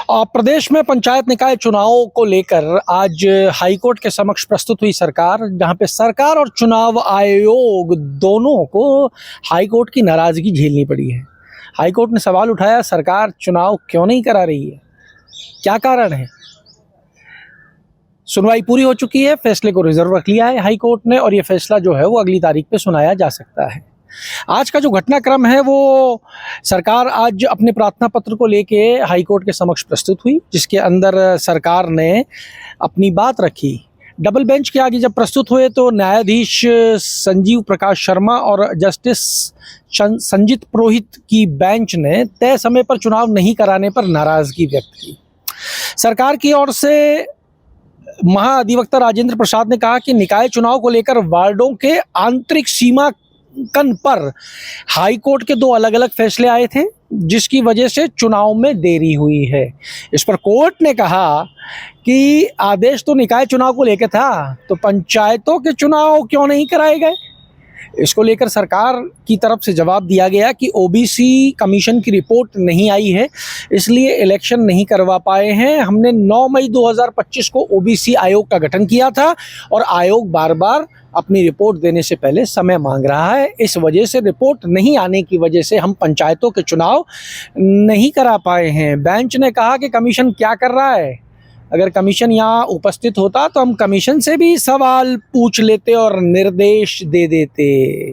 प्रदेश में पंचायत निकाय चुनावों को लेकर आज हाईकोर्ट के समक्ष प्रस्तुत हुई सरकार, जहां पे सरकार और चुनाव आयोग दोनों को हाईकोर्ट की नाराजगी झेलनी पड़ी है। हाईकोर्ट ने सवाल उठाया, सरकार चुनाव क्यों नहीं करा रही है, क्या कारण है। सुनवाई पूरी हो चुकी है, फैसले को रिजर्व रख लिया है हाईकोर्ट ने और ये फैसला जो है वो अगली तारीख पे सुनाया जा सकता है। आज का जो घटनाक्रम है वो सरकार आज अपने प्रार्थना पत्र को लेके हाईकोर्ट के समक्ष प्रस्तुत हुई, जिसके अंदर सरकार ने अपनी बात रखी। डबल बेंच के आगे जब प्रस्तुत हुए तो न्यायाधीश संजीव प्रकाश शर्मा और जस्टिस संजीत पुरोहित की बेंच ने तय समय पर चुनाव नहीं कराने पर नाराजगी व्यक्त की। सरकार की ओर से महाधिवक्ता राजेंद्र प्रसाद ने कहा कि निकाय चुनाव को लेकर वार्डों के आंतरिक सीमांकन पर हाईकोर्ट के दो अलग अलग फैसले आए थे, जिसकी वजह से चुनाव में देरी हुई है। इस पर कोर्ट ने कहा कि आदेश तो निकाय चुनाव को लेकर था, तो पंचायतों के चुनाव क्यों नहीं कराए गए। इसको लेकर सरकार की तरफ से जवाब दिया गया कि ओबीसी कमीशन की रिपोर्ट नहीं आई है, इसलिए इलेक्शन नहीं करवा पाए हैं। हमने 9 मई 2025 को ओबीसी आयोग का गठन किया था और आयोग बार बार अपनी रिपोर्ट देने से पहले समय मांग रहा है। इस वजह से रिपोर्ट नहीं आने की वजह से हम पंचायतों के चुनाव नहीं करा पाए हैं। बेंच ने कहा कि कमीशन क्या कर रहा है। अगर कमीशन यहाँ उपस्थित होता तो हम कमीशन से भी सवाल पूछ लेते और निर्देश दे देते।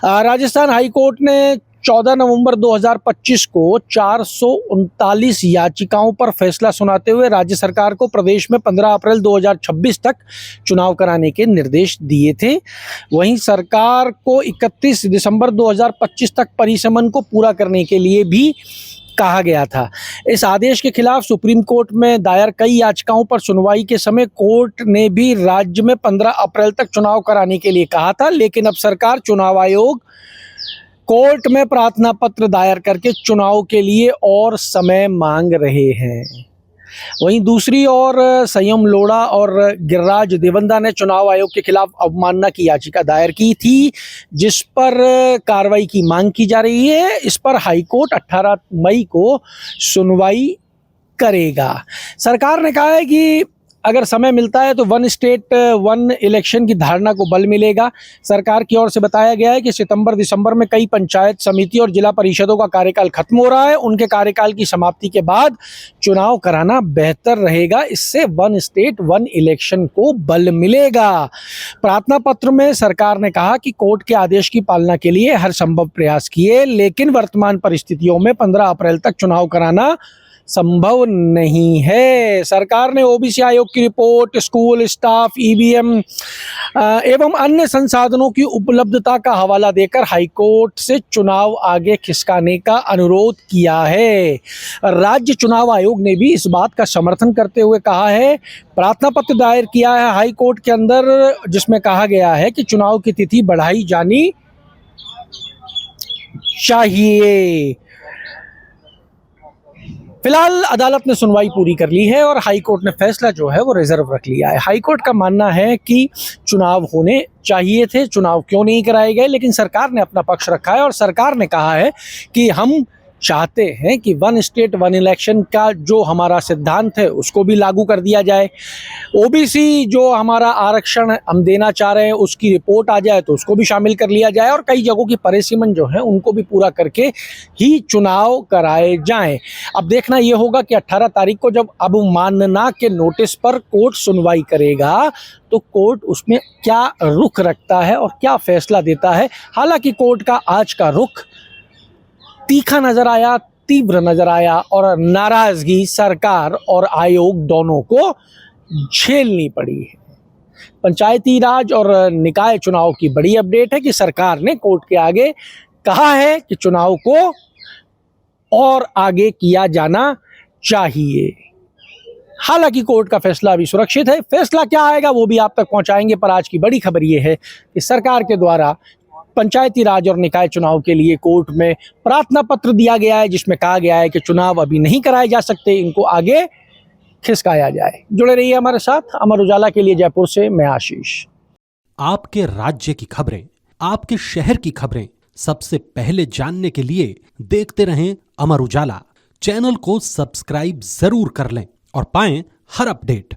राजस्थान हाईकोर्ट ने 14 नवंबर 2025 को 439 याचिकाओं पर फैसला सुनाते हुए राज्य सरकार को प्रदेश में 15 अप्रैल 2026 तक चुनाव कराने के निर्देश दिए थे। वहीं सरकार को 31 दिसंबर 2025 तक परिसमन को पूरा करने के लिए भी कहा गया था। इस आदेश के खिलाफ सुप्रीम कोर्ट में दायर कई याचिकाओं पर सुनवाई के समय कोर्ट ने भी राज्य में 15 अप्रैल तक चुनाव कराने के लिए कहा था, लेकिन अब सरकार चुनाव आयोग कोर्ट में प्रार्थना पत्र दायर करके चुनाव के लिए और समय मांग रहे हैं। वहीं दूसरी ओर संयम लोढ़ा और गिरिराज देवंदा ने चुनाव आयोग के खिलाफ अवमानना की याचिका दायर की थी, जिस पर कार्रवाई की मांग की जा रही है। इस पर हाईकोर्ट 18 मई को सुनवाई करेगा। सरकार ने कहा है कि अगर समय मिलता है तो वन स्टेट वन इलेक्शन की धारणा को बल मिलेगा। सरकार की ओर से बताया गया है कि सितंबर दिसंबर में कई पंचायत समिति और जिला परिषदों का कार्यकाल खत्म हो रहा है। उनके कार्यकाल की समाप्ति के बाद चुनाव कराना बेहतर रहेगा। इससे वन स्टेट वन इलेक्शन को बल मिलेगा। प्रार्थना पत्र में सरकार ने कहा कि कोर्ट के आदेश की पालना के लिए हर संभव प्रयास किए, लेकिन वर्तमान परिस्थितियों में 15 अप्रैल तक चुनाव कराना संभव नहीं है। सरकार ने ओबीसी आयोग की रिपोर्ट, स्कूल स्टाफ, ईवीएम एवं अन्य संसाधनों की उपलब्धता का हवाला देकर हाईकोर्ट से चुनाव आगे खिसकाने का अनुरोध किया है। राज्य चुनाव आयोग ने भी इस बात का समर्थन करते हुए कहा है, प्रार्थना पत्र दायर किया है हाईकोर्ट के अंदर, जिसमें कहा गया है कि चुनाव की तिथि बढ़ाई जानी चाहिए। फिलहाल अदालत ने सुनवाई पूरी कर ली है और हाईकोर्ट ने फैसला जो है वो रिजर्व रख लिया है। हाईकोर्ट का मानना है कि चुनाव होने चाहिए थे, चुनाव क्यों नहीं कराए गए, लेकिन सरकार ने अपना पक्ष रखा है और सरकार ने कहा है कि हम चाहते हैं कि वन स्टेट वन इलेक्शन का जो हमारा सिद्धांत है उसको भी लागू कर दिया जाए। ओबीसी जो हमारा आरक्षण हम देना चाह रहे हैं उसकी रिपोर्ट आ जाए तो उसको भी शामिल कर लिया जाए और कई जगहों की परिसीमन जो है उनको भी पूरा करके ही चुनाव कराए जाएं। अब देखना ये होगा कि 18 तारीख को जब अवमानना के नोटिस पर कोर्ट सुनवाई करेगा तो कोर्ट उसमें क्या रुख रखता है और क्या फैसला देता है। हालांकि कोर्ट का आज का रुख तीखा नजर आया, तीव्र नजर आया और नाराजगी सरकार और आयोग दोनों को झेलनी पड़ी है। पंचायती राज और निकाय चुनाव की बड़ी अपडेट है कि सरकार ने कोर्ट के आगे कहा है कि चुनाव को और आगे किया जाना चाहिए। हालांकि कोर्ट का फैसला अभी सुरक्षित है, फैसला क्या आएगा वो भी आप तक पहुंचाएंगे, पर आज की बड़ी खबर ये है कि सरकार के द्वारा पंचायती राज और निकाय चुनाव के लिए कोर्ट में प्रार्थना पत्र दिया गया है, जिसमें कहा गया है कि चुनाव अभी नहीं कराए जा सकते, इनको आगे खिसकाया जाए। जुड़े रहिए हमारे साथ। अमर उजाला के लिए जयपुर से मैं आशीष। आपके राज्य की खबरें, आपके शहर की खबरें सबसे पहले जानने के लिए देखते रहें अमर उजाला। चैनल को सब्सक्राइब जरूर कर लें और पाएं हर अपडेट।